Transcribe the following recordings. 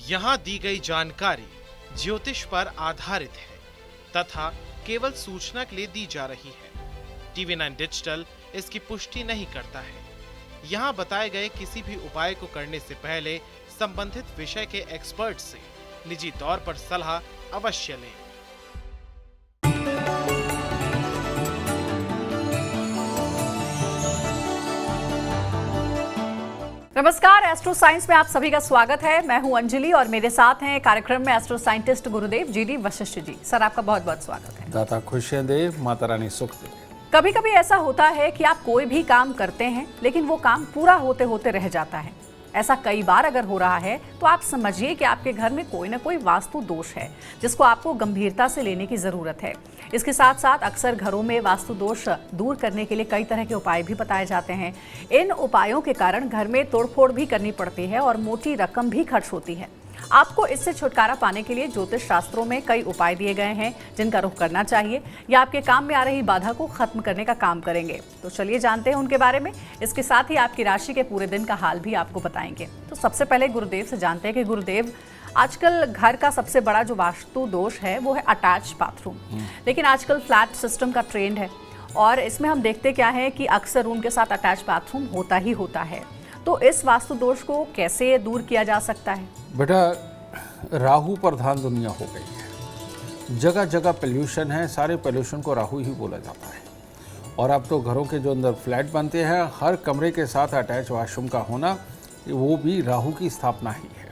यहाँ दी गई जानकारी ज्योतिष पर आधारित है तथा केवल सूचना के लिए दी जा रही है। TV9 डिजिटल इसकी पुष्टि नहीं करता है। यहाँ बताए गए किसी भी उपाय को करने से पहले संबंधित विषय के एक्सपर्ट से निजी तौर पर सलाह अवश्य लें। नमस्कार, एस्ट्रो साइंस में आप सभी का स्वागत है। मैं हूं अंजलि और मेरे साथ हैं कार्यक्रम में एस्ट्रो साइंटिस्ट गुरुदेव जीडी वशिष्ठ जी। सर, आपका बहुत बहुत स्वागत है। दाता खुशियां दे, माता रानी सुख दे। कभी कभी ऐसा होता है कि आप कोई भी काम करते हैं लेकिन वो काम पूरा होते होते रह जाता है। ऐसा कई बार अगर हो रहा है तो आप समझिए कि आपके घर में कोई ना कोई वास्तु दोष है जिसको आपको गंभीरता से लेने की जरूरत है। इसके साथ साथ अक्सर घरों में वास्तु दोष दूर करने के लिए कई तरह के उपाय भी बताए जाते हैं। इन उपायों के कारण घर में तोड़फोड़ भी करनी पड़ती है और मोटी रकम भी खर्च होती है। आपको इससे छुटकारा पाने के लिए ज्योतिष शास्त्रों में कई उपाय दिए गए हैं जिनका रुख करना चाहिए या आपके काम में आ रही बाधा को खत्म करने का काम करेंगे। तो चलिए जानते हैं उनके बारे में। इसके साथ ही आपकी राशि के पूरे दिन का हाल भी आपको बताएंगे। तो सबसे पहले गुरुदेव से जानते हैं कि गुरुदेव, आजकल घर का सबसे बड़ा जो वास्तु दोष है वो है अटैच बाथरूम। लेकिन आजकल फ्लैट सिस्टम का ट्रेंड है और इसमें हम देखते क्या है कि अक्सर रूम के साथ अटैच बाथरूम होता ही होता है। तो इस वास्तु दोष को कैसे दूर किया जा सकता है? बेटा, राहु प्रधान दुनिया हो गई है। जगह जगह पोल्यूशन है, सारे पोल्यूशन को राहु ही बोला जाता है। और अब तो घरों के जो अंदर फ्लैट बनते हैं, हर कमरे के साथ अटैच वॉशरूम का होना, वो भी राहु की स्थापना ही है।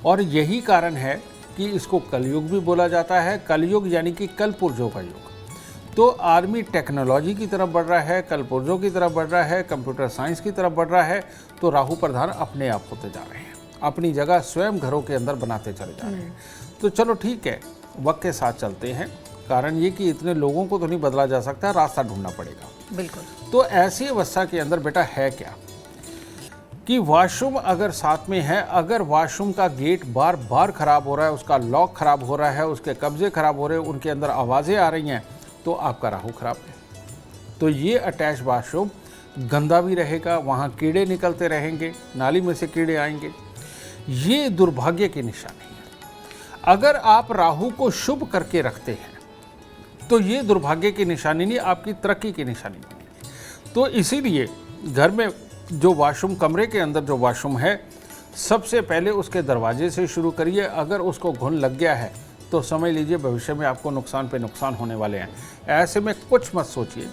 और यही कारण है कि इसको कलयुग भी बोला जाता है। कलयुग यानी कि कल पुर्जों का युग। तो आदमी टेक्नोलॉजी की तरफ बढ़ रहा है, कल पुर्जों की तरफ बढ़ रहा है, कंप्यूटर साइंस की तरफ बढ़ रहा है। तो राहु प्रधान अपने आप होते जा रहे हैं, अपनी जगह स्वयं घरों के अंदर बनाते चले जा रहे हैं। तो चलो ठीक है, वक्त के साथ चलते हैं। कारण ये कि इतने लोगों को तो नहीं बदला जा सकता, रास्ता ढूंढना पड़ेगा। बिल्कुल। तो ऐसी अवस्था के अंदर बेटा है क्या कि वॉशरूम अगर साथ में है, अगर वॉशरूम का गेट बार बार खराब हो रहा है, उसका लॉक खराब हो रहा है, उसके कब्जे खराब हो रहे हैं, उनके अंदर आवाज़ें आ रही हैं, तो आपका राहु खराब है। तो ये अटैच वॉशरूम गंदा भी रहेगा, वहाँ कीड़े निकलते रहेंगे, नाली में से कीड़े आएंगे। ये दुर्भाग्य की निशानी है। अगर आप राहु को शुभ करके रखते हैं तो ये दुर्भाग्य की निशानी नहीं, आपकी तरक्की की निशानी बनेगी। तो इसीलिए घर में जो वॉशरूम, कमरे के अंदर जो वॉशरूम है, सबसे पहले उसके दरवाजे से शुरू करिए। अगर उसको घुन लग गया है तो समझ लीजिए भविष्य में आपको नुकसान पे नुकसान होने वाले हैं। ऐसे में कुछ मत सोचिए,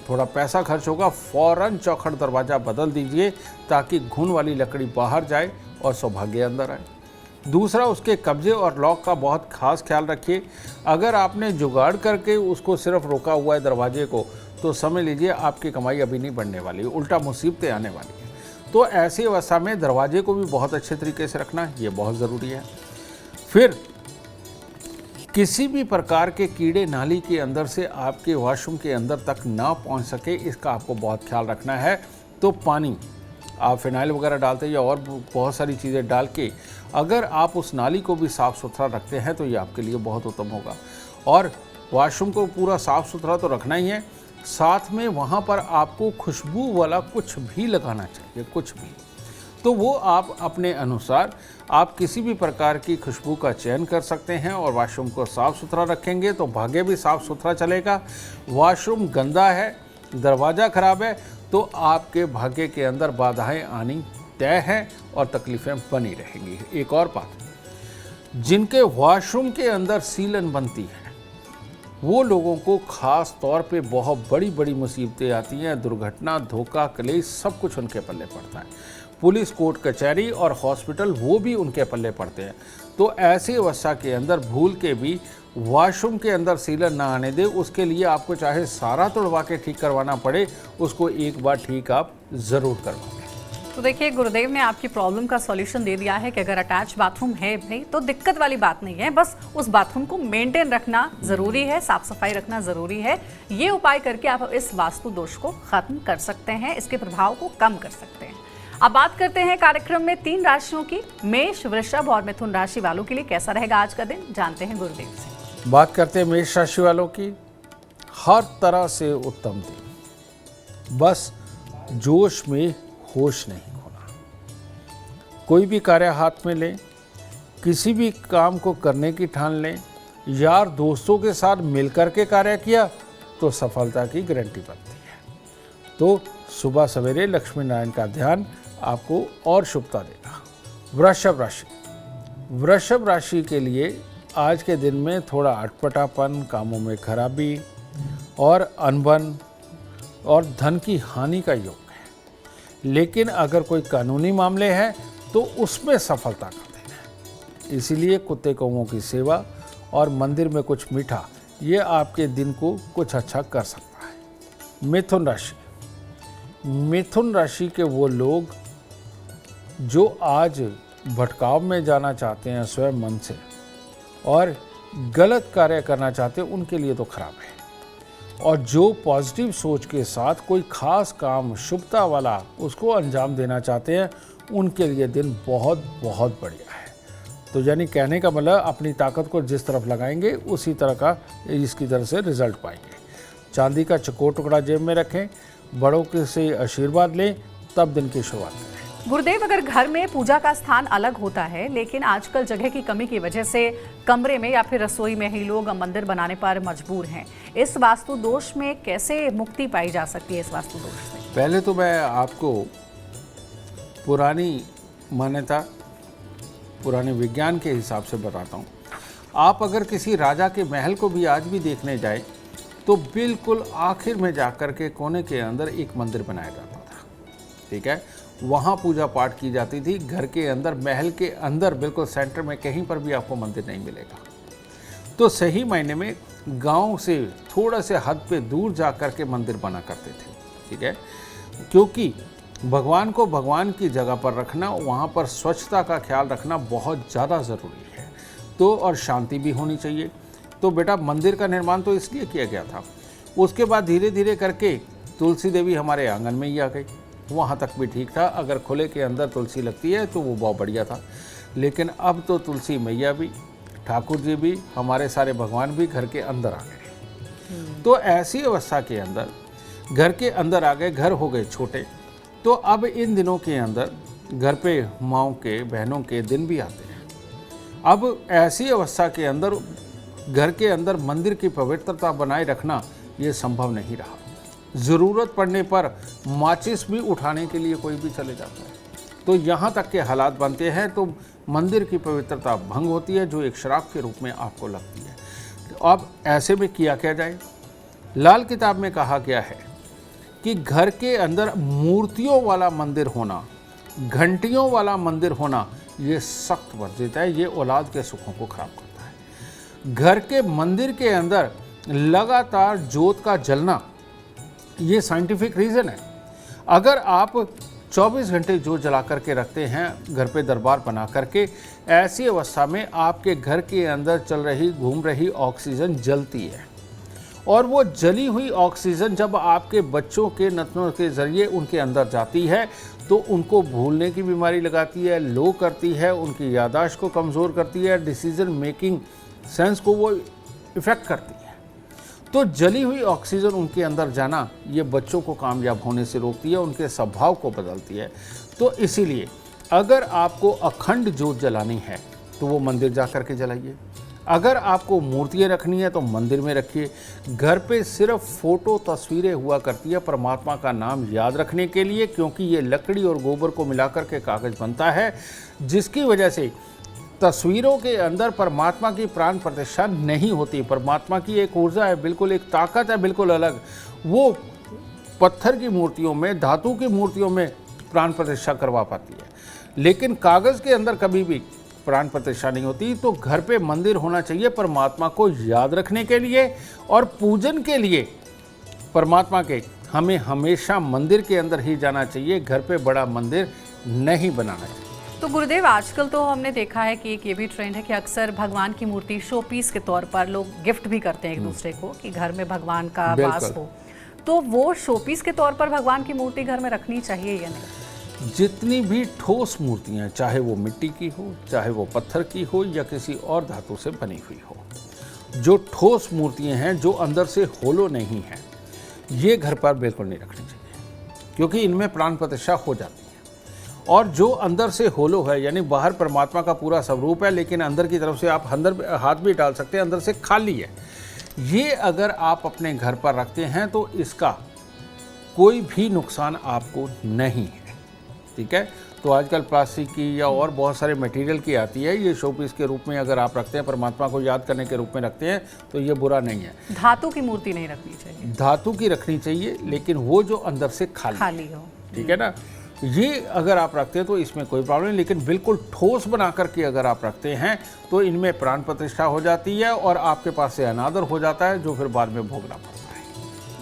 थोड़ा पैसा खर्च होगा, फौरन चौखट दरवाज़ा बदल दीजिए ताकि घुन वाली लकड़ी बाहर जाए और सौभाग्य अंदर आए। दूसरा, उसके कब्जे और लॉक का बहुत खास ख्याल रखिए। अगर आपने जुगाड़ करके उसको सिर्फ रोका हुआ है दरवाजे को, तो समझ लीजिए आपकी कमाई अभी नहीं बढ़ने वाली, उल्टा मुसीबतें आने वाली हैं। तो ऐसी अवस्था में दरवाजे को भी बहुत अच्छे तरीके से रखना, ये बहुत ज़रूरी है। फिर किसी भी प्रकार के कीड़े नाली के अंदर से आपके वॉशरूम के अंदर तक ना पहुंच सके, इसका आपको बहुत ख्याल रखना है। तो पानी आप फिनाइल वगैरह डालते हैं या और बहुत सारी चीज़ें डाल के अगर आप उस नाली को भी साफ़ सुथरा रखते हैं तो ये आपके लिए बहुत उत्तम होगा। और वॉशरूम को पूरा साफ़ सुथरा तो रखना ही है, साथ में वहाँ पर आपको खुशबू वाला कुछ भी लगाना चाहिए, कुछ भी। तो वो आप अपने अनुसार आप किसी भी प्रकार की खुशबू का चयन कर सकते हैं और वॉशरूम को साफ़ सुथरा रखेंगे तो भाग्य भी साफ़ सुथरा चलेगा। वॉशरूम गंदा है, दरवाज़ा खराब है, तो आपके भाग्य के अंदर बाधाएं आनी तय हैं और तकलीफ़ें बनी रहेंगी। एक और बात, जिनके वॉशरूम के अंदर सीलन बनती है वो लोगों को खास तौर पे बहुत बड़ी बड़ी मुसीबतें आती हैं। दुर्घटना, धोखा, कलेश सब कुछ उनके पल्ले पड़ता है। पुलिस, कोर्ट कचहरी और हॉस्पिटल वो भी उनके पल्ले पड़ते हैं। तो ऐसी अवस्था के अंदर भूल के भी वॉशरूम के अंदर सीलन ना आने दे। उसके लिए आपको चाहे सारा तोड़वा के ठीक करवाना पड़े, उसको एक बार ठीक आप ज़रूर करवाएं। तो देखिए, गुरुदेव ने आपकी प्रॉब्लम का सॉल्यूशन दे दिया है कि अगर अटैच बाथरूम है भाई तो दिक्कत वाली बात नहीं है, बस उस बाथरूम को मेंटेन रखना ज़रूरी है, साफ सफाई रखना ज़रूरी है। ये उपाय करके आप इस वास्तु दोष को खत्म कर सकते हैं, इसके प्रभाव को कम कर सकते हैं। अब बात करते हैं कार्यक्रम में 3 राशियों की। मेष, वृषभ और मिथुन राशि वालों के लिए कैसा रहेगा आज का दिन, जानते हैं गुरुदेव से। बात करते हैं मेष राशि वालों की। हर तरह से उत्तम दिन, बस जोश में होश नहीं खोना। कोई भी कार्य हाथ में लें, किसी भी काम को करने की ठान लें, यार दोस्तों के साथ मिलकर के कार्य किया तो सफलता की गारंटी बनती है। तो सुबह सवेरे लक्ष्मी नारायण का ध्यान आपको और शुभता देगा। वृषभ राशि, वृषभ राशि के लिए आज के दिन में थोड़ा अटपटापन, कामों में खराबी और अनबन और धन की हानि का योग है। लेकिन अगर कोई कानूनी मामले हैं तो उसमें सफलता का दिन है। इसीलिए कुत्ते कौओं की सेवा और मंदिर में कुछ मीठा, ये आपके दिन को कुछ अच्छा कर सकता है। मिथुन राशि, मिथुन राशि के वो लोग जो आज भटकाव में जाना चाहते हैं स्वयं मन से और गलत कार्य करना चाहते हैं, उनके लिए तो खराब है। और जो पॉजिटिव सोच के साथ कोई खास काम शुभता वाला उसको अंजाम देना चाहते हैं, उनके लिए दिन बहुत बहुत बढ़िया है। तो यानी कहने का मतलब अपनी ताकत को जिस तरफ लगाएंगे उसी तरह का इसकी तरफ से रिजल्ट पाएंगे। चांदी का चकोर टुकड़ा जेब में रखें, बड़ों के से आशीर्वाद लें, तब दिन की शुरुआत करें। गुरुदेव, अगर घर में पूजा का स्थान अलग होता है लेकिन आजकल जगह की कमी की वजह से कमरे में या फिर रसोई में ही लोग मंदिर बनाने पर मजबूर हैं, इस वास्तु दोष में कैसे मुक्ति पाई जा सकती है इस वास्तु दोष से? पहले तो मैं आपको पुरानी मान्यता, पुराने विज्ञान के हिसाब से बताता हूँ। आप अगर किसी राजा के महल को भी आज भी देखने जाए तो बिल्कुल आखिर में जाकर के कोने के अंदर एक मंदिर बनाया जाता था, ठीक है। वहाँ पूजा पाठ की जाती थी। घर के अंदर, महल के अंदर बिल्कुल सेंटर में कहीं पर भी आपको मंदिर नहीं मिलेगा। तो सही मायने में गांव से थोड़ा से हद पे दूर जा कर के मंदिर बना करते थे, ठीक है। क्योंकि भगवान को भगवान की जगह पर रखना, वहाँ पर स्वच्छता का ख्याल रखना बहुत ज़्यादा ज़रूरी है। तो और शांति भी होनी चाहिए। तो बेटा मंदिर का निर्माण तो इसलिए किया गया था। उसके बाद धीरे धीरे करके तुलसी देवी हमारे आंगन में ही आ गई। वहाँ तक भी ठीक था, अगर खुले के अंदर तुलसी लगती है तो वो बहुत बढ़िया था। लेकिन अब तो तुलसी मैया भी, ठाकुर जी भी, हमारे सारे भगवान भी घर के अंदर आ गए। तो ऐसी अवस्था के अंदर घर के अंदर आ गए, घर हो गए छोटे। तो अब इन दिनों के अंदर घर पे माँओं के, बहनों के दिन भी आते हैं। अब ऐसी अवस्था के अंदर घर के अंदर मंदिर की पवित्रता बनाए रखना ये संभव नहीं रहा। ज़रूरत पड़ने पर माचिस भी उठाने के लिए कोई भी चले जाता है। तो यहाँ तक के हालात बनते हैं, तो मंदिर की पवित्रता भंग होती है, जो एक श्राप के रूप में आपको लगती है। तो अब ऐसे में किया क्या जाए? लाल किताब में कहा गया है कि घर के अंदर मूर्तियों वाला मंदिर होना, घंटियों वाला मंदिर होना, ये सख्त वर्जित है। ये औलाद के सुखों को खराब करता है। घर के मंदिर के अंदर लगातार जोत का जलना, ये साइंटिफिक रीज़न है। अगर आप 24 घंटे जोत जला करके रखते हैं घर पे दरबार बना करके, ऐसी अवस्था में आपके घर के अंदर चल रही, घूम रही ऑक्सीजन जलती है। और वो जली हुई ऑक्सीजन जब आपके बच्चों के नथनों के ज़रिए उनके अंदर जाती है तो उनको भूलने की बीमारी लगाती है, लो करती है, उनकी याददाश्त को कमज़ोर करती है, डिसीजन मेकिंग सेंस को वो इफ़ेक्ट करती है। तो जली हुई ऑक्सीजन उनके अंदर जाना, ये बच्चों को कामयाब होने से रोकती है, उनके स्वभाव को बदलती है। तो इसीलिए अगर आपको अखंड जोत जलानी है तो वो मंदिर जा कर के जलाइए। अगर आपको मूर्तियाँ रखनी है तो मंदिर में रखिए। घर पे सिर्फ फ़ोटो, तस्वीरें हुआ करती है परमात्मा का नाम याद रखने के लिए, क्योंकि ये लकड़ी और गोबर को मिलाकर के कागज़ बनता है, जिसकी वजह से तस्वीरों के अंदर परमात्मा की प्राण प्रतिष्ठा नहीं होती। परमात्मा की एक ऊर्जा है, बिल्कुल एक ताकत है, बिल्कुल अलग। वो पत्थर की मूर्तियों में, धातु की मूर्तियों में प्राण प्रतिष्ठा करवा पाती है, लेकिन कागज़ के अंदर कभी भी प्राण प्रतिष्ठा नहीं होती। तो घर पे मंदिर होना चाहिए परमात्मा को याद रखने के लिए और पूजन के लिए। परमात्मा के हमें हमेशा मंदिर के अंदर ही जाना चाहिए, घर पे बड़ा मंदिर नहीं बनाना चाहिए। तो गुरुदेव, आजकल तो हमने देखा है कि एक ये भी ट्रेंड है कि अक्सर भगवान की मूर्ति शो पीस के तौर पर लोग गिफ्ट भी करते हैं एक दूसरे को कि घर में भगवान का वास हो। तो वो शो पीस के तौर पर भगवान की मूर्ति घर में रखनी चाहिए या नहीं? जितनी भी ठोस मूर्तियाँ, चाहे वो मिट्टी की हो, चाहे वो पत्थर की हो या किसी और धातु से बनी हुई हो, जो ठोस मूर्तियाँ हैं जो अंदर से होलो नहीं हैं, ये घर पर बिल्कुल नहीं रखनी चाहिए, क्योंकि इनमें प्राण प्रतिष्ठा हो जाती है। और जो अंदर से होलो है, यानी बाहर परमात्मा का पूरा स्वरूप है, लेकिन अंदर की तरफ से आप अंदर हाथ भी डाल सकते हैं, अंदर से खाली है, ये अगर आप अपने घर पर रखते हैं तो इसका कोई भी नुकसान आपको नहीं है। ठीक है, तो आजकल प्लास्टिक की या और बहुत सारे मटेरियल की आती है, ये शोपीस के रूप में अगर आप रखते हैं, परमात्मा को याद करने के रूप में रखते हैं, तो ये बुरा नहीं है। धातु की मूर्ति नहीं रखनी चाहिए, धातु की रखनी चाहिए, लेकिन वो जो अंदर से खाली हो। ठीक है ना, ये अगर आप रखते हैं तो इसमें कोई प्रॉब्लम नहीं, लेकिन बिल्कुल ठोस बना करके अगर आप रखते हैं तो इनमें प्राण प्रतिष्ठा हो जाती है और आपके पास से अनादर हो जाता है, जो फिर बाद में भोगना पड़ता है।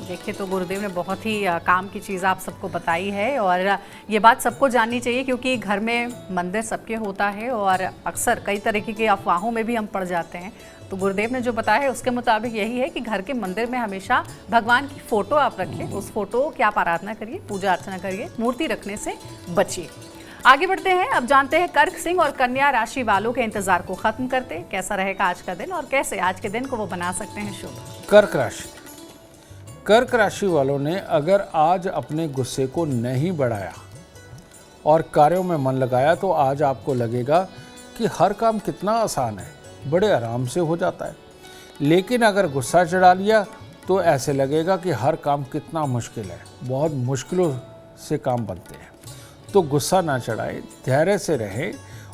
देखिए, तो गुरुदेव ने बहुत ही काम की चीज़ आप सबको बताई है और ये बात सबको जाननी चाहिए, क्योंकि घर में मंदिर सबके होता है और अक्सर कई तरीके की अफवाहों में भी हम पड़ जाते हैं। तो गुरुदेव ने जो बताया है उसके मुताबिक यही है कि घर के मंदिर में हमेशा भगवान की फ़ोटो आप रखें, उस फोटो की आप आराधना करिए, पूजा अर्चना करिए, मूर्ति रखने से बचिए। आगे बढ़ते हैं, अब जानते हैं कर्क सिंह और कन्या राशि वालों के इंतजार को खत्म करते हैं, कैसा रहेगा आज का दिन और कैसे आज के दिन को वो बना सकते हैं शुभ। कर्क राशि, कर्क राशि वालों ने अगर आज अपने गुस्से को नहीं बढ़ाया और कार्यों में मन लगाया तो आज आपको लगेगा कि हर काम कितना आसान है, बड़े आराम से हो जाता है। लेकिन अगर गुस्सा चढ़ा लिया तो ऐसे लगेगा कि हर काम कितना मुश्किल है, बहुत मुश्किलों से काम बनते हैं। तो गुस्सा ना चढ़ाएं, धैर्य से रहें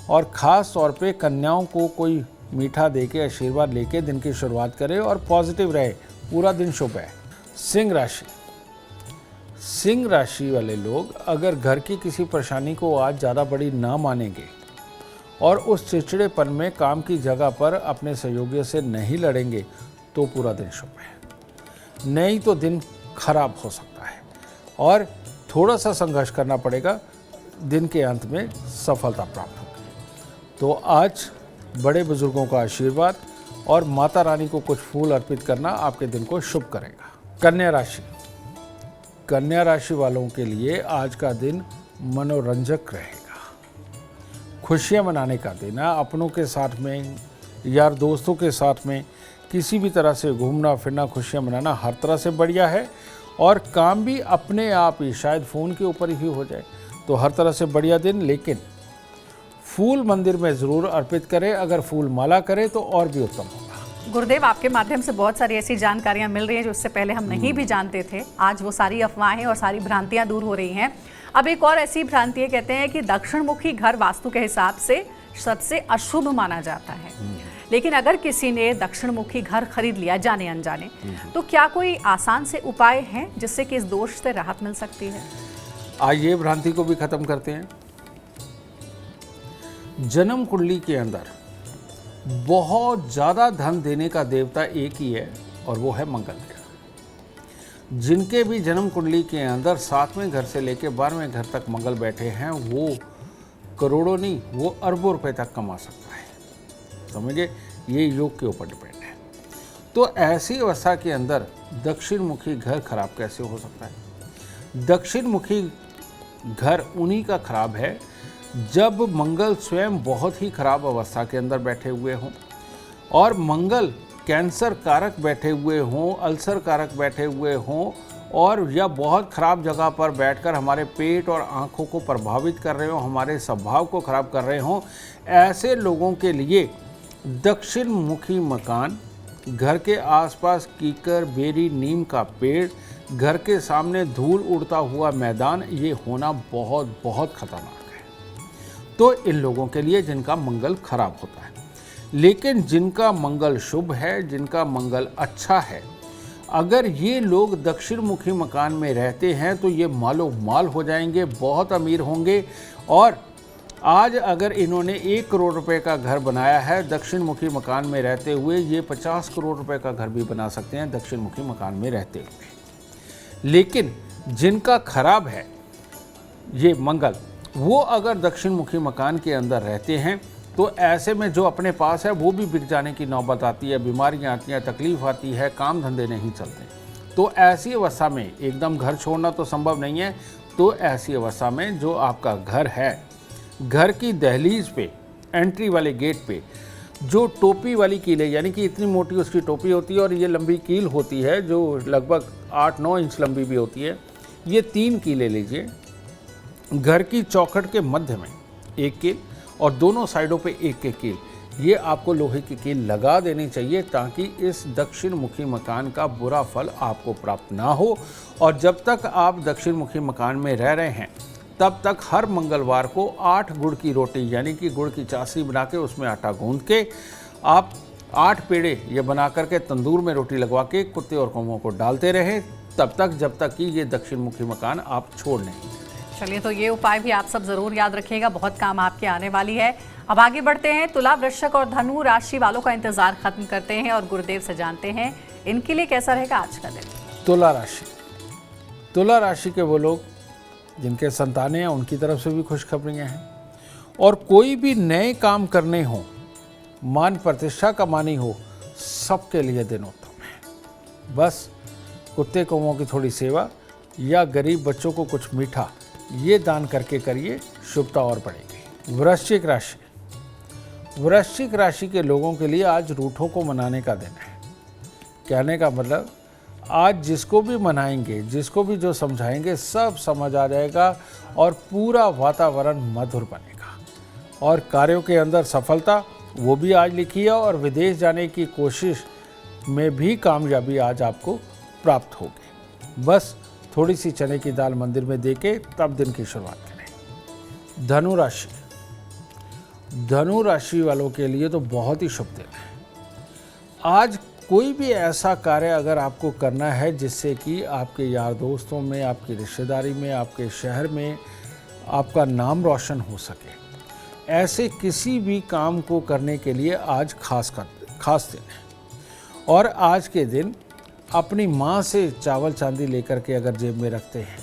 और ख़ास तौर पे कन्याओं को कोई मीठा देके आशीर्वाद लेके दिन की शुरुआत करें और पॉजिटिव रहे, पूरा दिन शुभ है। सिंह राशि, सिंह राशि वाले लोग अगर घर की किसी परेशानी को आज ज़्यादा बड़ी ना मानेंगे और उस चिड़चिड़ेपन में काम की जगह पर अपने सहयोगियों से नहीं लड़ेंगे तो पूरा दिन शुभ है, नहीं तो दिन खराब हो सकता है और थोड़ा सा संघर्ष करना पड़ेगा, दिन के अंत में सफलता प्राप्त होगी। तो आज बड़े बुजुर्गों का आशीर्वाद और माता रानी को कुछ फूल अर्पित करना आपके दिन को शुभ करेगा। कन्या राशि, कन्या राशि वालों के लिए आज का दिन मनोरंजक रहेगा, खुशियां मनाने का दिन है। अपनों के साथ में, यार दोस्तों के साथ में किसी भी तरह से घूमना फिरना, खुशियां मनाना हर तरह से बढ़िया है और काम भी अपने आप ही शायद फ़ोन के ऊपर ही हो जाए, तो हर तरह से बढ़िया दिन। लेकिन फूल मंदिर में ज़रूर अर्पित करें, अगर फूल माला करें तो और भी उत्तम होगा। गुरुदेव, आपके माध्यम से बहुत सारी ऐसी जानकारियां मिल रही हैं जो इससे पहले हम नहीं भी जानते थे। आज वो सारी अफवाहें और सारी भ्रांतियां दूर हो रही हैं। अब एक और ऐसी भ्रांति है, कहते हैं कि दक्षिण मुखी घर वास्तु के हिसाब से सबसे अशुभ माना जाता है, लेकिन अगर किसी ने दक्षिण मुखी घर खरीद लिया जाने अनजाने, तो क्या कोई आसान से उपाय हैं जिससे कि इस दोष से राहत मिल सकती है? आज ये भ्रांति को भी खत्म करते हैं। जन्म कुंडली के अंदर बहुत ज़्यादा धन देने का देवता एक ही है और वो है मंगल ग्रह। जिनके भी जन्म कुंडली के अंदर 7वें घर से लेकर 12वें घर तक मंगल बैठे हैं, वो करोड़ों नहीं, वो अरबों रुपए तक कमा सकता है। समझिए, ये योग के ऊपर डिपेंड है। तो ऐसी अवस्था के अंदर दक्षिण मुखी घर खराब कैसे हो सकता है? दक्षिण मुखी घर उन्हीं का खराब है जब मंगल स्वयं बहुत ही खराब अवस्था के अंदर बैठे हुए हों और मंगल कैंसर कारक बैठे हुए हों, अल्सर कारक बैठे हुए हों और या बहुत ख़राब जगह पर बैठकर हमारे पेट और आँखों को प्रभावित कर रहे हों, हमारे स्वभाव को ख़राब कर रहे हों। ऐसे लोगों के लिए दक्षिण मुखी मकान, घर के आसपास कीकर, बेरी, नीम का पेड़, घर के सामने धूल उड़ता हुआ मैदान, ये होना बहुत बहुत खतरनाक है। तो इन लोगों के लिए जिनका मंगल खराब होता है, लेकिन जिनका मंगल शुभ है, जिनका मंगल अच्छा है, अगर ये लोग दक्षिण मुखी मकान में रहते हैं तो ये मालो माल हो जाएंगे, बहुत अमीर होंगे। और आज अगर इन्होंने 1 करोड़ रुपए का घर बनाया है दक्षिण मुखी मकान में रहते हुए, ये 50 करोड़ रुपए का घर भी बना सकते हैं दक्षिण मुखी मकान में रहते हुए। लेकिन जिनका खराब है ये मंगल, वो अगर दक्षिण मुखी मकान के अंदर रहते हैं तो ऐसे में जो अपने पास है वो भी बिक जाने की नौबत आती है, बीमारियां आती हैं, तकलीफ आती है, काम धंधे नहीं चलते। तो ऐसी अवस्था में एकदम घर छोड़ना तो संभव नहीं है। तो ऐसी अवस्था में जो आपका घर है, घर की दहलीज पे, एंट्री वाले गेट पे जो टोपी वाली कील है, यानी कि इतनी मोटी उसकी टोपी होती है और ये लंबी कील होती है जो लगभग 8-9 इंच लंबी भी होती है, ये 3 कीलें लीजिए घर की चौखट के मध्य में एक कील और दोनों साइडों पे एक एक कील, ये आपको लोहे की कील लगा देनी चाहिए ताकि इस दक्षिण मुखी मकान का बुरा फल आपको प्राप्त ना हो। और जब तक आप दक्षिण मुखी मकान में रह रहे हैं तब तक हर मंगलवार को 8 गुड़ की रोटी यानी कि गुड़ की चाशनी बना के उसमें आटा गूंद के आप 8 पेड़े ये बना करके तंदूर में रोटी लगवा के कुत्ते और कौवों को डालते रहें तब तक जब तक कि ये दक्षिण मुखी मकान आप छोड़ नहीं देते। चलिए, तो ये उपाय भी आप सब जरूर याद रखिएगा, बहुत काम आपके आने वाली है। अब आगे बढ़ते हैं, तुला, वृश्चिक और धनु राशि वालों का इंतजार खत्म करते हैं और गुरुदेव से जानते हैं इनके लिए कैसा रहेगा आज का दिन। तुला राशि, तुला राशि के वो लोग जिनके संतानें हैं उनकी तरफ से भी खुशखबरियाँ हैं और कोई भी नए काम करने हो, मान प्रतिष्ठा कमानी हो, सबके लिए दिन उत्तम है। बस कुत्ते कौवों की थोड़ी सेवा या गरीब बच्चों को कुछ मीठा ये दान करके करिए, शुभता और बढ़ेगी। वृश्चिक राशि, वृश्चिक राशि के लोगों के लिए आज रूठों को मनाने का दिन है। कहने का मतलब आज जिसको भी मनाएंगे, जिसको भी जो समझाएंगे सब समझ आ जाएगा और पूरा वातावरण मधुर बनेगा और कार्यों के अंदर सफलता वो भी आज लिखी है और विदेश जाने की कोशिश में भी कामयाबी आज आपको प्राप्त होगी। बस थोड़ी सी चने की दाल मंदिर में देके तब दिन की शुरुआत करें। धनु राशि, धनु राशि वालों के लिए तो बहुत ही शुभ दिन है। आज कोई भी ऐसा कार्य अगर आपको करना है जिससे कि आपके यार दोस्तों में, आपकी रिश्तेदारी में, आपके शहर में आपका नाम रोशन हो सके, ऐसे किसी भी काम को करने के लिए आज खास दिन है। और आज के दिन अपनी माँ से चावल चांदी लेकर के अगर जेब में रखते हैं,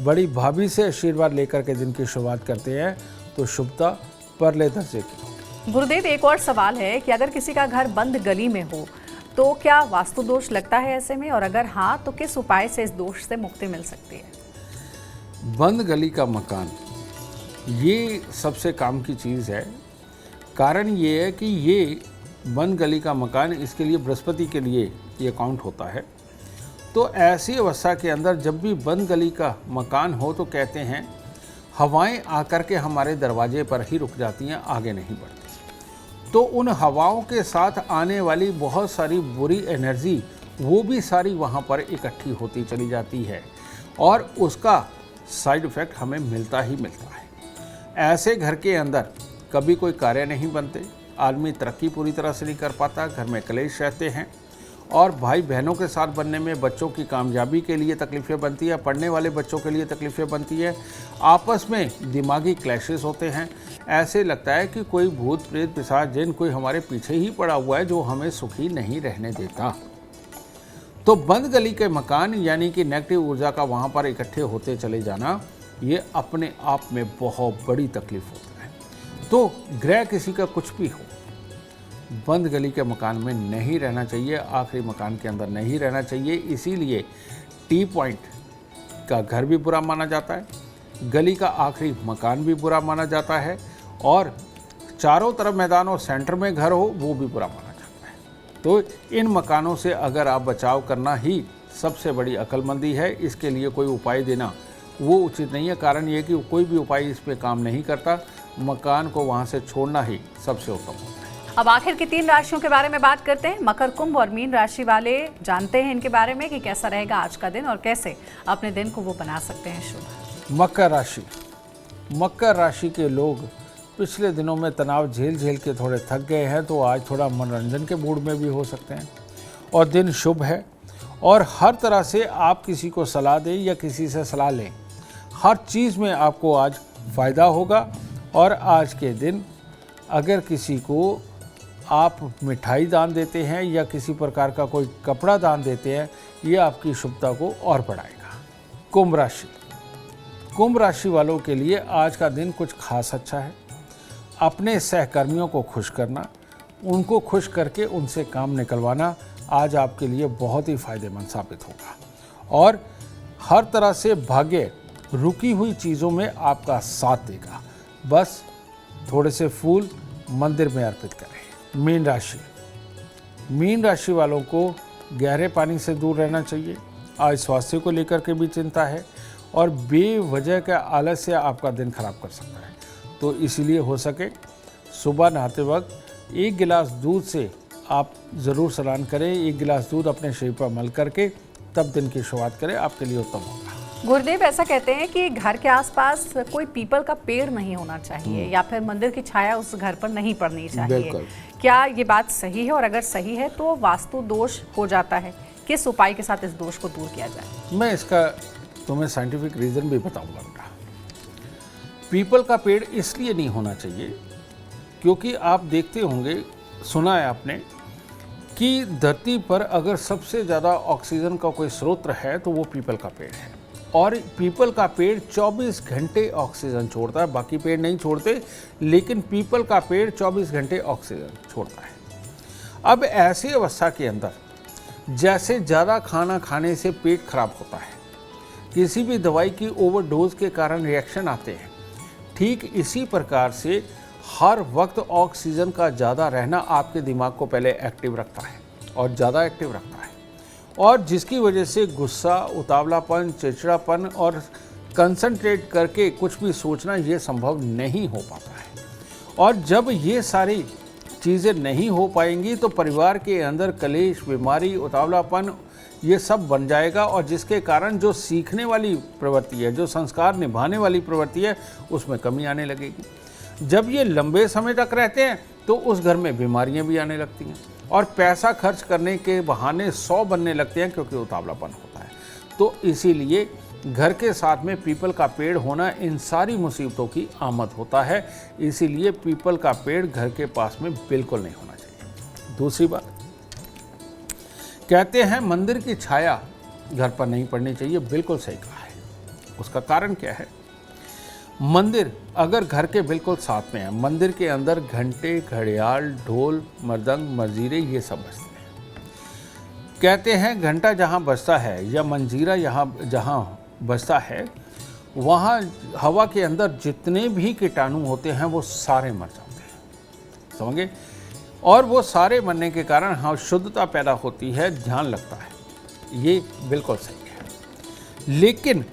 बड़ी भाभी से आशीर्वाद लेकर के दिन की शुरुआत करते हैं तो शुभता परले दर्जे की। गुरुदेव, एक और सवाल है कि अगर किसी का घर बंद गली में हो तो क्या वास्तु दोष लगता है ऐसे में, और अगर हाँ तो किस उपाय से इस दोष से मुक्ति मिल सकती है। बंद गली का मकान ये सबसे काम की चीज़ है। कारण ये है कि ये बंद गली का मकान, इसके लिए बृहस्पति के लिए ये काउंट होता है। तो ऐसी अवस्था के अंदर जब भी बंद गली का मकान हो तो कहते हैं हवाएं आकर के हमारे दरवाजे पर ही रुक जाती हैं, आगे नहीं बढ़ती। तो उन हवाओं के साथ आने वाली बहुत सारी बुरी एनर्जी वो भी सारी वहाँ पर इकट्ठी होती चली जाती है और उसका साइड इफ़ेक्ट हमें मिलता ही मिलता है। ऐसे घर के अंदर कभी कोई कार्य नहीं बनते, आदमी तरक्की पूरी तरह से नहीं कर पाता, घर में कलेश रहते हैं और भाई बहनों के साथ बनने में बच्चों की कामयाबी के लिए तकलीफ़ें बनती है, पढ़ने वाले बच्चों के लिए तकलीफ़ें बनती है, आपस में दिमागी क्लैशेस होते हैं। ऐसे लगता है कि कोई भूत प्रेत पिशाच जिन कोई हमारे पीछे ही पड़ा हुआ है जो हमें सुखी नहीं रहने देता। तो बंद गली के मकान यानी कि नेगेटिव ऊर्जा का वहाँ पर इकट्ठे होते चले जाना, ये अपने आप में बहुत बड़ी तकलीफ होता है। तो ग्रह किसी का कुछ भी हो, बंद गली के मकान में नहीं रहना चाहिए, आखिरी मकान के अंदर नहीं रहना चाहिए। इसीलिए टी पॉइंट का घर भी बुरा माना जाता है, गली का आखिरी मकान भी बुरा माना जाता है और चारों तरफ मैदान और सेंटर में घर हो वो भी बुरा माना जाता है। तो इन मकानों से अगर आप बचाव करना ही सबसे बड़ी अक्लमंदी है, इसके लिए कोई उपाय देना वो उचित नहीं है। कारण ये कि कोई भी उपाय इस पे काम नहीं करता, मकान को वहाँ से छोड़ना ही सबसे उत्तम होता है। अब आखिर की 3 राशियों के बारे में बात करते हैं। मकर, कुंभ और मीन राशि वाले जानते हैं इनके बारे में कि कैसा रहेगा आज का दिन और कैसे अपने दिन को वो बना सकते हैं शुभ। मकर राशि, मकर राशि के लोग पिछले दिनों में तनाव झेल के थोड़े थक गए हैं, तो आज थोड़ा मनोरंजन के मूड में भी हो सकते हैं और दिन शुभ है। और हर तरह से आप किसी को सलाह दें या किसी से सलाह लें, हर चीज़ में आपको आज फ़ायदा होगा। और आज के दिन अगर किसी को आप मिठाई दान देते हैं या किसी प्रकार का कोई कपड़ा दान देते हैं, ये आपकी शुभता को और बढ़ाएगा। कुंभ राशि, कुंभ राशि वालों के लिए आज का दिन कुछ खास अच्छा है। अपने सहकर्मियों को खुश करना, उनको खुश करके उनसे काम निकलवाना आज आपके लिए बहुत ही फायदेमंद साबित होगा। और हर तरह से भाग्य रुकी हुई चीज़ों में आपका साथ देगा। बस थोड़े से फूल मंदिर में अर्पित करें। मीन राशि, मीन राशि वालों को गहरे पानी से दूर रहना चाहिए। आज स्वास्थ्य को लेकर के भी चिंता है और बेवजह का आलस्य आपका दिन खराब कर सकता है। तो इसीलिए हो सके सुबह नहाते वक्त 1 गिलास दूध से आप ज़रूर स्नान करें। 1 गिलास दूध अपने शरीर पर मल करके तब दिन की शुरुआत करें, आपके लिए उत्तम होगा। गुरुदेव ऐसा कहते हैं कि घर के आसपास कोई पीपल का पेड़ नहीं होना चाहिए या फिर मंदिर की छाया उस घर पर नहीं पड़नी चाहिए। बिल्कुल। क्या ये बात सही है, और अगर सही है तो वास्तु दोष हो जाता है? किस उपाय के साथ इस दोष को दूर किया जाए? मैं इसका तुम्हें साइंटिफिक रीज़न भी बताऊंगा बेटा। पीपल का पेड़ इसलिए नहीं होना चाहिए क्योंकि आप देखते होंगे, सुना है आपने कि धरती पर अगर सबसे ज़्यादा ऑक्सीजन का कोई स्रोत है तो वो पीपल का पेड़ है। और पीपल का पेड़ 24 घंटे ऑक्सीजन छोड़ता है। बाकी पेड़ नहीं छोड़ते, लेकिन पीपल का पेड़ 24 घंटे ऑक्सीजन छोड़ता है। अब ऐसी अवस्था के अंदर जैसे ज़्यादा खाना खाने से पेट खराब होता है, किसी भी दवाई की ओवरडोज के कारण रिएक्शन आते हैं, ठीक इसी प्रकार से हर वक्त ऑक्सीजन का ज़्यादा रहना आपके दिमाग को पहले एक्टिव रखता है और ज़्यादा एक्टिव रखता है, और जिसकी वजह से गुस्सा, उतावलापन, चिड़चिड़ापन और कंसंट्रेट करके कुछ भी सोचना ये संभव नहीं हो पाता है। और जब ये सारी चीज़ें नहीं हो पाएंगी तो परिवार के अंदर कलेश, बीमारी, उतावलापन ये सब बन जाएगा, और जिसके कारण जो सीखने वाली प्रवृत्ति है, जो संस्कार निभाने वाली प्रवृत्ति है, उसमें कमी आने लगेगी। जब ये लंबे समय तक रहते हैं तो उस घर में बीमारियां भी आने लगती हैं और पैसा खर्च करने के बहाने 100 बनने लगते हैं क्योंकि उतावलापन होता है। तो इसीलिए घर के साथ में पीपल का पेड़ होना इन सारी मुसीबतों की आमद होता है। इसीलिए पीपल का पेड़ घर के पास में बिल्कुल नहीं होना चाहिए। दूसरी बात, कहते हैं मंदिर की छाया घर पर नहीं पड़नी चाहिए। बिल्कुल सही कहा है। उसका कारण क्या है? मंदिर अगर घर के बिल्कुल साथ में है, मंदिर के अंदर घंटे, घड़ियाल, ढोल, मृदंग, मंजीरे ये सब बजते हैं। कहते हैं घंटा जहाँ बजता है या मंजीरा जहाँ बजता है, वहाँ हवा के अंदर जितने भी कीटाणु होते हैं वो सारे मर जाते हैं। समझे? और वो सारे मरने के कारण हाँ शुद्धता पैदा होती है, ध्यान लगता है। ये बिल्कुल सही है। लेकिन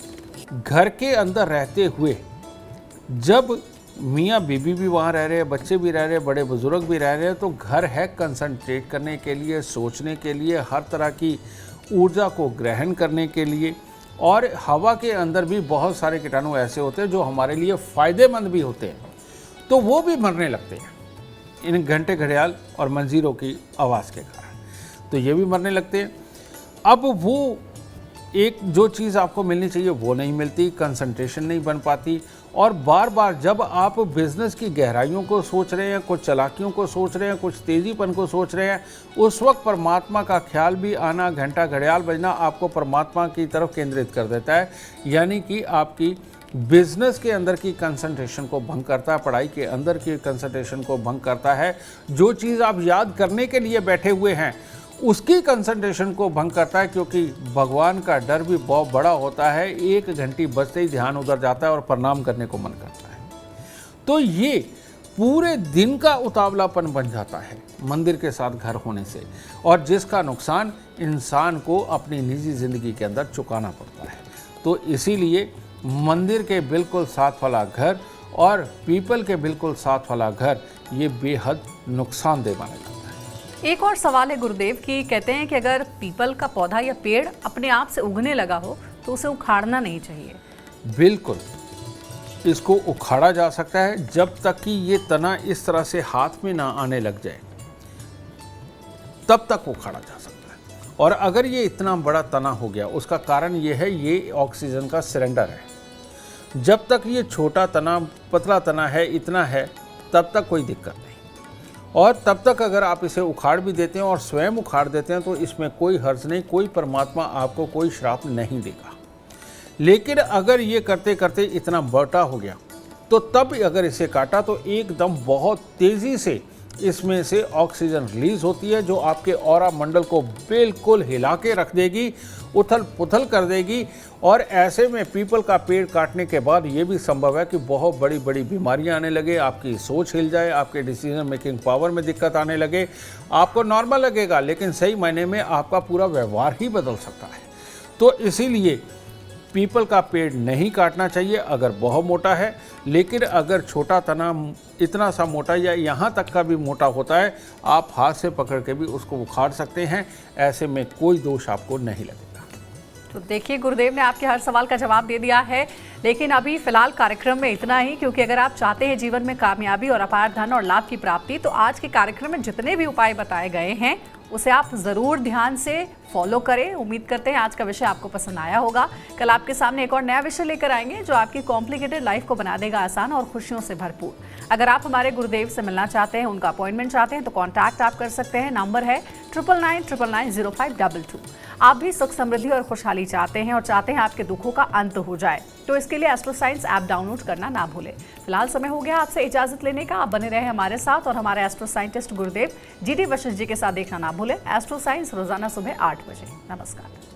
घर के अंदर रहते हुए जब मियाँ बीबी भी वहाँ रह रहे हैं, बच्चे भी रह रहे हैं, बड़े बुजुर्ग भी रह रहे हैं, तो घर है कंसंट्रेट करने के लिए, सोचने के लिए, हर तरह की ऊर्जा को ग्रहण करने के लिए। और हवा के अंदर भी बहुत सारे कीटाणु ऐसे होते हैं जो हमारे लिए फ़ायदेमंद भी होते हैं, तो वो भी मरने लगते हैं इन घंटे, घड़ियाल और मंजीरों की आवाज़ के कारण। तो ये भी मरने लगते हैं। अब वो एक जो चीज़ आपको मिलनी चाहिए वो नहीं मिलती, कंसंट्रेशन नहीं बन पाती, और बार बार जब आप बिज़नेस की गहराइयों को सोच रहे हैं, कुछ चालाकियों को सोच रहे हैं, कुछ तेज़ीपन को सोच रहे हैं, उस वक्त परमात्मा का ख्याल भी आना, घंटा घड़ियाल बजना आपको परमात्मा की तरफ केंद्रित कर देता है। यानी कि आपकी बिजनेस के अंदर की कंसंट्रेशन को भंग करता है, पढ़ाई के अंदर की कंसंट्रेशन को भंग करता है। जो चीज़ आप याद करने के लिए बैठे हुए हैं उसकी कंसंट्रेशन को भंग करता है, क्योंकि भगवान का डर भी बहुत बड़ा होता है। 1 घंटी बजते ही ध्यान उधर जाता है और प्रणाम करने को मन करता है। तो ये पूरे दिन का उतावलापन बन जाता है मंदिर के साथ घर होने से, और जिसका नुकसान इंसान को अपनी निजी ज़िंदगी के अंदर चुकाना पड़ता है। तो इसीलिए मंदिर के बिल्कुल साथ वाला घर और पीपल के बिल्कुल साथ वाला घर ये बेहद नुकसानदेह माना जाता है। एक और सवाल है गुरुदेव कि कहते हैं कि अगर पीपल का पौधा या पेड़ अपने आप से उगने लगा हो तो उसे उखाड़ना नहीं चाहिए। बिल्कुल, इसको उखाड़ा जा सकता है जब तक कि ये तना इस तरह से हाथ में ना आने लग जाए, तब तक उखाड़ा जा सकता है। और अगर ये इतना बड़ा तना हो गया, उसका कारण ये है ये ऑक्सीजन का सिलेंडर है। जब तक ये छोटा तना, पतला तना है, इतना है, तब तक कोई दिक्कत नहीं। और तब तक अगर आप इसे उखाड़ भी देते हैं और स्वयं उखाड़ देते हैं तो इसमें कोई हर्ज नहीं, कोई परमात्मा आपको कोई श्राप नहीं देगा। लेकिन अगर ये करते करते इतना बड़ा हो गया तो तब अगर इसे काटा तो एकदम बहुत तेज़ी से इसमें से ऑक्सीजन रिलीज होती है, जो आपके ऑरा मंडल को बिल्कुल हिला के रख देगी, उथल पुथल कर देगी। और ऐसे में पीपल का पेड़ काटने के बाद ये भी संभव है कि बहुत बड़ी बड़ी बीमारियां आने लगे, आपकी सोच हिल जाए, आपके डिसीजन मेकिंग पावर में दिक्कत आने लगे। आपको नॉर्मल लगेगा लेकिन सही मायने में आपका पूरा व्यवहार ही बदल सकता है। तो इसीलिए पीपल का पेड़ नहीं काटना चाहिए अगर बहुत मोटा है, लेकिन अगर छोटा तना इतना सा मोटा या यहाँ तक का भी मोटा होता है, आप हाथ से पकड़ के भी उसको उखाड़ सकते हैं। ऐसे में कोई दोष आपको नहीं लगेगा। तो देखिए, गुरुदेव ने आपके हर सवाल का जवाब दे दिया है, लेकिन अभी फिलहाल कार्यक्रम में इतना ही, क्योंकि अगर आप चाहते हैं जीवन में कामयाबी और अपार धन और लाभ की प्राप्ति, तो आज के कार्यक्रम में जितने भी उपाय बताए गए हैं उसे आप ज़रूर ध्यान से फॉलो करें। उम्मीद करते हैं आज का विषय आपको पसंद आया होगा। कल आपके सामने एक और नया विषय लेकर आएंगे जो आपकी कॉम्प्लिकेटेड लाइफ को बना देगा आसान और खुशियों से भरपूर। अगर आप हमारे गुरुदेव से मिलना चाहते हैं, उनका अपॉइंटमेंट चाहते हैं, तो कॉन्टैक्ट आप कर सकते हैं। नंबर है 9999990522। आप भी सुख समृद्धि और खुशहाली चाहते हैं और चाहते हैं आपके दुखों का अंत हो जाए, तो इसके लिए एस्ट्रो साइंस ऐप डाउनलोड करना ना भूलें। फिलहाल समय हो गया आपसे इजाजत लेने का। आप बने रहे हमारे साथ और हमारे एस्ट्रो साइंटिस्ट गुरुदेव GD वशिष्ठ जी के साथ देखना ना भूलें। एस्ट्रो साइंस रोजाना सुबह 8 बजे। नमस्कार।